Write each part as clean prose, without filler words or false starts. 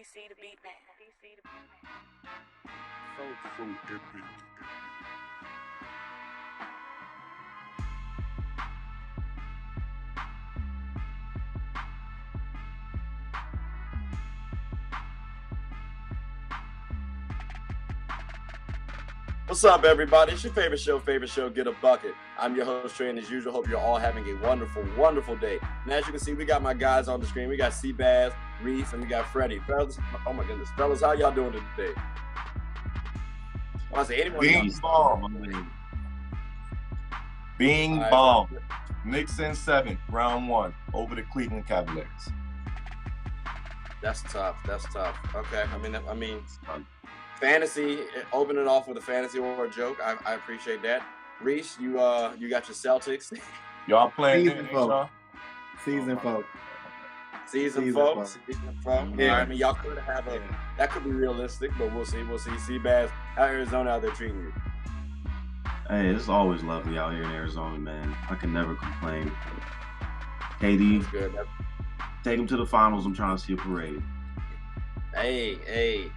DC the beat man. So epic. What's up, everybody? It's your favorite show, Get a Bucket. I'm your host, Trey, and as usual, hope you're all having a wonderful, wonderful day. And as you can see, we got my guys on the screen. We got Seabass, Reese, and we got Freddie. Fellas, oh my goodness. Fellas, how y'all doing today? I say anyone. Bing bong. Bing bong. Knicks in 7, round 1, over the Cleveland Cavaliers. That's tough. Okay, I mean, fantasy. Open it off with a fantasy or a joke. I appreciate that. Reese, you got your Celtics. Y'all playing Season folk. Season folk. Yeah, I mean, y'all could have that could be realistic, but we'll see. Seabass, how Arizona out there treating you? Hey, it's always lovely out here in Arizona, man. I can never complain. KD, good. Take him to the finals. I'm trying to see a parade. Hey,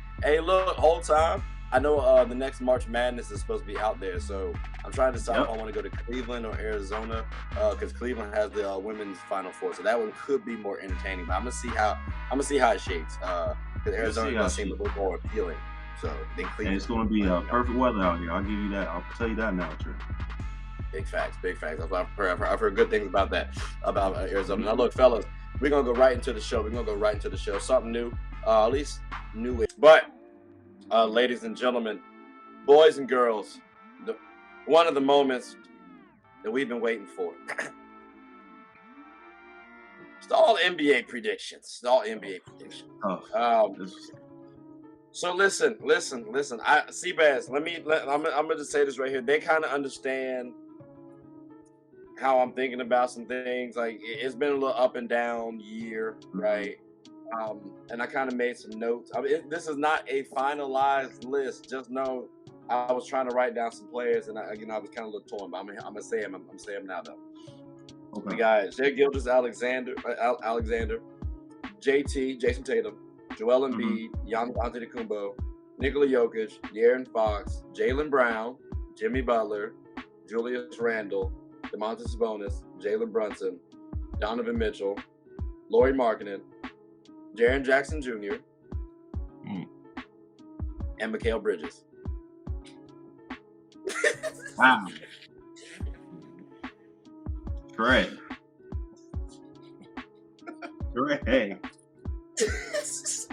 look, whole time, I know the next March Madness is supposed to be out there, so I'm trying to decide if I want to go to Cleveland or Arizona, because Cleveland has the women's Final Four, so that one could be more entertaining. But I'm gonna see how it shapes, because Arizona does seem a little more appealing. So then Cleveland. And it's gonna be perfect weather out here. I'll give you that. I'll tell you that now, Trey. Big facts. I've heard good things about that, about Arizona. Now look, fellas, we're gonna go right into the show. Something new, at least new. But ladies and gentlemen, boys and girls, one of the moments that we've been waiting for. It's all NBA predictions. So listen. Seabass, I'm gonna just say this right here. They kind of understand how I'm thinking about some things. Like, it's been a little up and down year, right? And I kind of made some notes. I mean, this is not a finalized list. Just know I was trying to write down some players, and I was kind of a little torn. But I'm gonna say them. I'm saying them now, though. Okay. We got Shai Gilgeous-Alexander, JT, Jason Tatum, Joel Embiid, Giannis Antetokounmpo, Nikola Jokic, De'Aaron Fox, Jaylen Brown, Jimmy Butler, Julius Randle, Domantas Sabonis, Jalen Brunson, Donovan Mitchell, Lauri Markkanen, Jaren Jackson Jr., and Mikal Bridges. Wow. Great.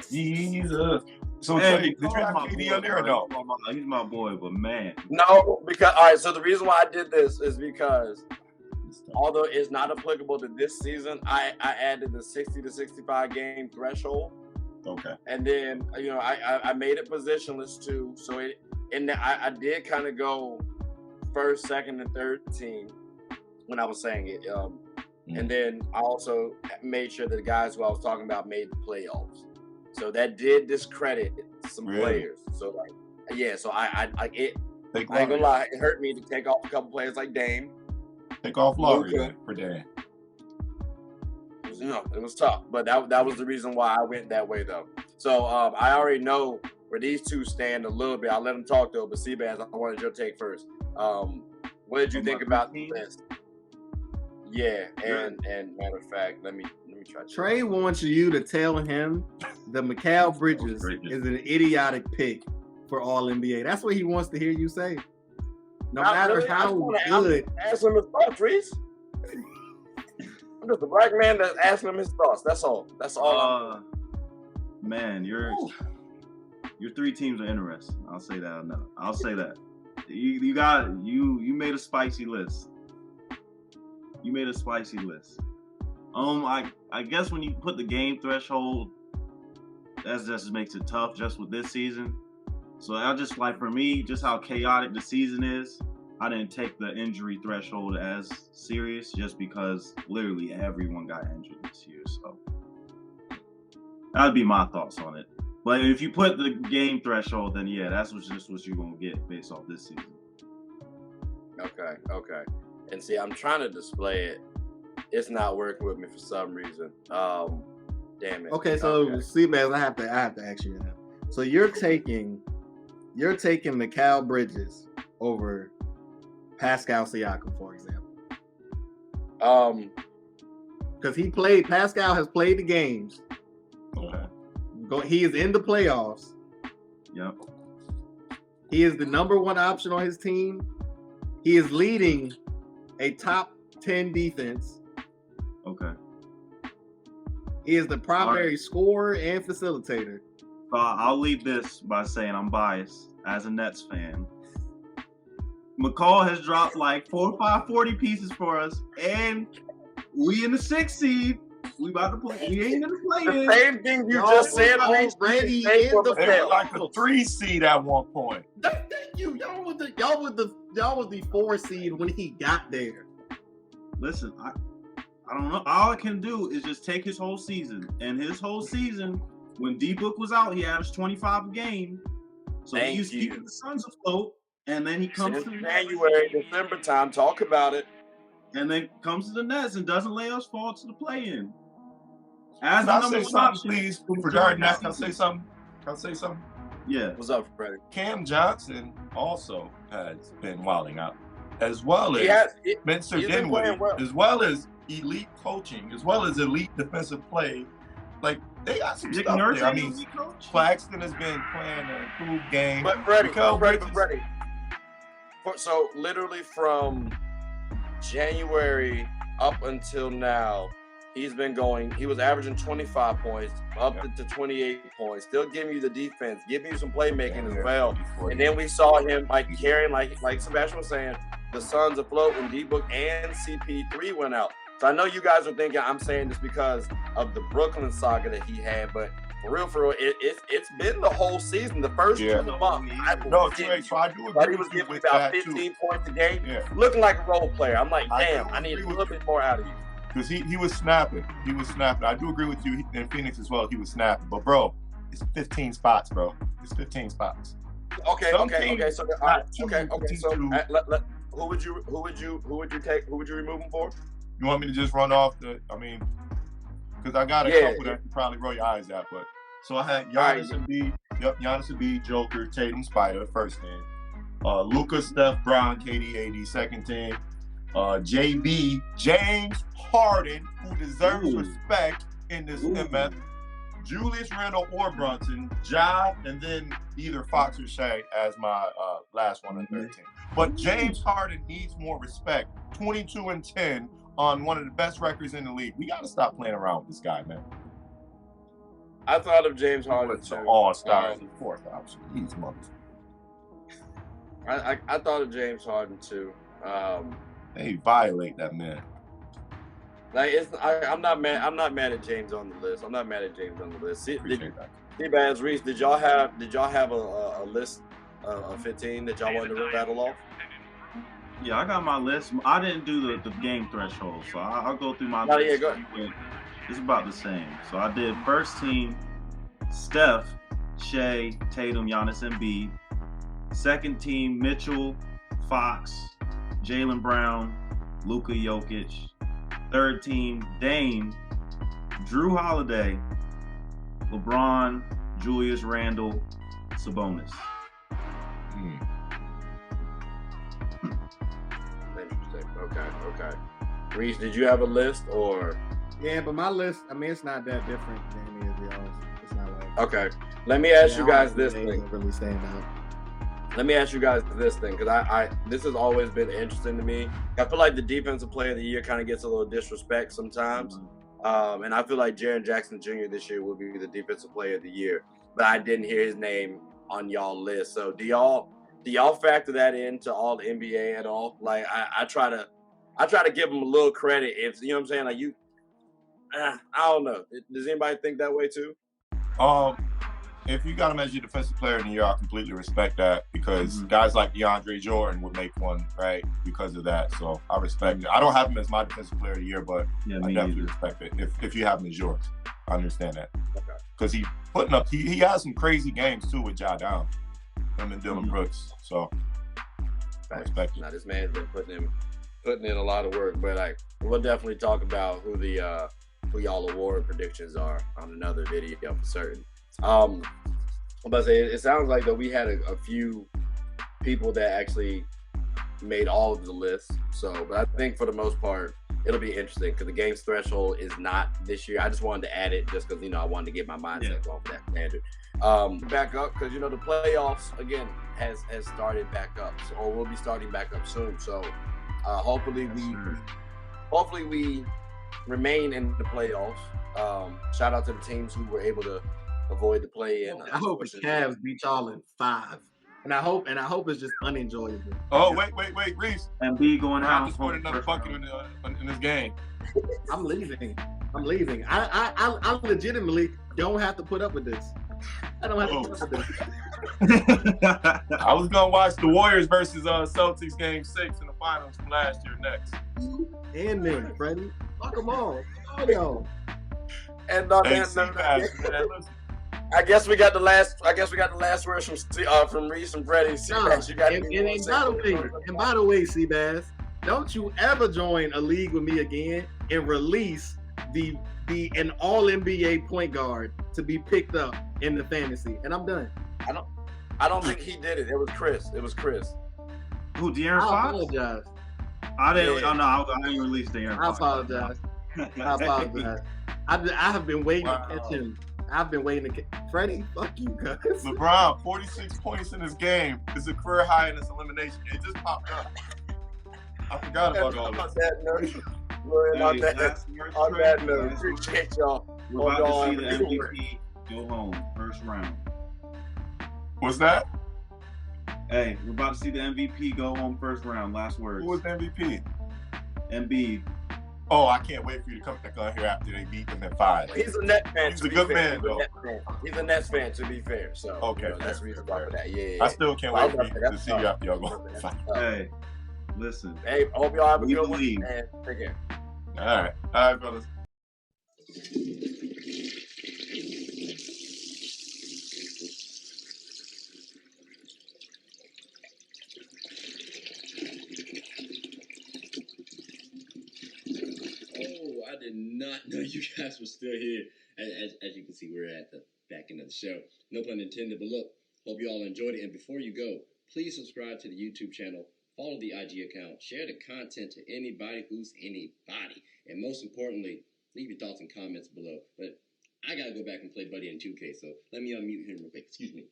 Jesus. So Trey, did you have KD on there or no? He's my boy, but man. No, because all right. So the reason why I did this is because, although it's not applicable to this season, I added the 60 to 65 game threshold. Okay. And then I made it positionless too. So I did kind of go first, second, and third team when I was saying it. And then I also made sure that the guys who I was talking about made the playoffs. So that did discredit some players. So so I ain't gonna lie, it hurt me to take off a couple players like Dame. Take off Lauri for Dame. It was tough, but that was the reason why I went that way, though. So I already know where these two stand a little bit. I'll let them talk, though. But Seabass, I wanted your take first. What did you think about the list? Yeah, and matter of fact, let me try. Trey wants you to tell him that Mikal Bridges is an idiotic pick for All NBA. That's what he wants to hear you say. No matter how good. Ask him his thoughts, Reese. I'm just a black man that's asking him his thoughts. That's all. Man, your 3 teams are interesting. I'll say that. No, I'll say that. You made a spicy list. I guess when you put the game threshold, that just makes it tough just with this season. So I just, like, for me, just how chaotic the season is, I didn't take the injury threshold as serious just because literally everyone got injured this year. So that'd be my thoughts on it. But if you put the game threshold, then yeah, that's just what you're going to get based off this season. Okay. And see, I'm trying to display it. It's not working with me for some reason. Damn it. Okay, so Seabass, I have to ask you now. So you're taking Mikal Bridges over Pascal Siakam, for example. Because Pascal has played the games. Okay. He is in the playoffs. Yep. He is the number one option on his team. He is leading a top 10 defense. Okay. He is the primary scorer and facilitator. I'll lead this by saying I'm biased as a Nets fan. McCall has dropped like 4 or 5 40 pieces for us, and we in the 6th seed. We about to play. We ain't in the play. The same thing you just said. Already in the They were like the 3 seed at one point. Thank you. Y'all was the 4 seed when he got there. Listen, I don't know. All I can do is just take his whole season. And his whole season, when D-Book was out, he averaged 25 a game. So he's keeping the Suns afloat. And then he comes to January, December time. Talk about it. And then comes to the Nets and doesn't let us fall to the play-in. As Can I say something, please? Regarding that, can I say something? Yeah. What's up, Freddie? Cam Johnson also has been wilding out, as well as Spencer Dinwiddie, as well as elite coaching, as well as elite defensive play. Like, they got some stuff there. I mean, Claxton has been playing an improved game. But Freddie. So literally from January up until now, he was averaging 25 points, up to 28 points, still giving you the defense, giving you some playmaking as well. And then we saw him carrying, like Sebastian was saying, the Suns afloat when D-Book and CP3 went out. So I know you guys are thinking I'm saying this because of the Brooklyn saga that he had, but for real, it's been the whole season. The first 2 months. So I do agree he was with you giving with about that 15 too. points a game, looking like a role player. I'm like, damn, I need a little bit more out of you. Because he was snapping. I do agree with you in Phoenix as well. He was snapping. But, bro, it's 15 spots, bro. It's 15 spots. Okay. So, who would you remove him for? You want me to just run off because I got a couple that you probably roll your eyes at. But so I had Giannis Embiid, Joker, Tatum, Spider, first team. Luka, Steph, Brown, KD, AD, second team. JB, James Harden, who deserves respect in this MF. Julius Randle or Brunson, Ja, and then either Fox or Shea as my last one on 13. But James Harden needs more respect. 22-10 on one of the best records in the league. We got to stop playing around with this guy, man. I thought of James Harden too. All-star, fourth option. He's mothers. I thought of James Harden too. They violate that man. Like I'm not mad at James on the list. I'm not mad at James on the list. T-Baz, Reese, did y'all have a list of 15 that y'all wanted to rattle off? Yeah, I got my list. I didn't do the game threshold, so I'll go through my list. Yeah, go ahead. It's about the same. So I did first team, Steph, Shea, Tatum, Giannis, Embiid. Second team, Mitchell, Fox, Jaylen Brown, Luka Jokic. Third team, Dame, Drew Holiday, LeBron, Julius Randle, Sabonis. Interesting. Okay. Reese, did you have a list or? Yeah, but my list, it's not that different than any of y'all's. It's not like. Okay. Let me ask you guys this thing. Really stand out. Let me ask you guys this thing, because this has always been interesting to me. I feel like the defensive player of the year kind of gets a little disrespect sometimes. And I feel like Jaren Jackson Jr. this year will be the defensive player of the year. But I didn't hear his name on y'all list. So do y'all factor that into all the NBA at all? Like I try to give him a little credit if you know what I'm saying? Like I don't know. Does anybody think that way too? If you got him as your defensive player of the year, I completely respect that because guys like DeAndre Jordan would make one, right? Because of that. So I respect it. I don't have him as my defensive player of the year, but I definitely respect it. If you have him as yours, I understand that. Okay. Because he has some crazy games too with Ja down. Him and Dylan Brooks. So I respect it. Now this man's been putting in a lot of work, but we'll definitely talk about who the who y'all award predictions are on another video for certain. I'm about to say, it sounds like that we had a few people that actually made all of the lists. So, but I think for the most part, it'll be interesting because the game's threshold is not this year. I just wanted to add it just because, I wanted to get my mindset going for that standard. Back up because, the playoffs, again, has started back up. So, or will be starting back up soon. So, hopefully we remain in the playoffs. Shout out to the teams who were able to avoid the play-in. I hope the Cavs beat y'all in 5. And I hope it's just unenjoyable. Oh, wait, Reese. And B going out. I just scored another bucket in this game. I'm leaving. I legitimately don't have to put up with this. I don't have to put up with this. I was gonna watch the Warriors versus Celtics game 6 in the finals from last year next. And then, Freddie, fuck them all. All y'all. And listen. I guess we got the last words from Reese and Freddie. And by the way, Seabass, don't you ever join a league with me again and release an all NBA point guard to be picked up in the fantasy. And I'm done. I don't think he did it. It was Chris. Who, De'Aaron Fox? I apologize. I didn't release De'Aaron Fox. I apologize. I have been waiting to catch him. I've been waiting to catch Freddie. Fuck you, guys. LeBron, 46 points in this game is a career high in this elimination. It just popped up. I forgot about all this. On that note, appreciate y'all. We're about to see the MVP go home first round. What's that? Hey, we're about to see the MVP go home first round. Last words. Who was the MVP? Embiid. Oh, I can't wait for you to come back on here after they beat them at 5. He's a Nets fan. He's a good man, though. He's a Nets fan, to be fair. So okay, that's the reason why for that. Yeah. I still can't wait for you to see you after y'all go. Hey, listen. Hey, I hope y'all have a good one. And take care. All right, brothers. I did not know you guys were still here. As you can see, we're at the back end of the show. No pun intended, but look, hope you all enjoyed it. And before you go, please subscribe to the YouTube channel, follow the IG account, share the content to anybody who's anybody. And most importantly, leave your thoughts and comments below. But I got to go back and play Buddy in 2K, so let me unmute him real quick. Excuse me.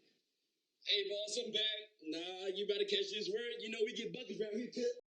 Hey, boss, I'm back. Nah, you better catch this word. We get buckets around here, too.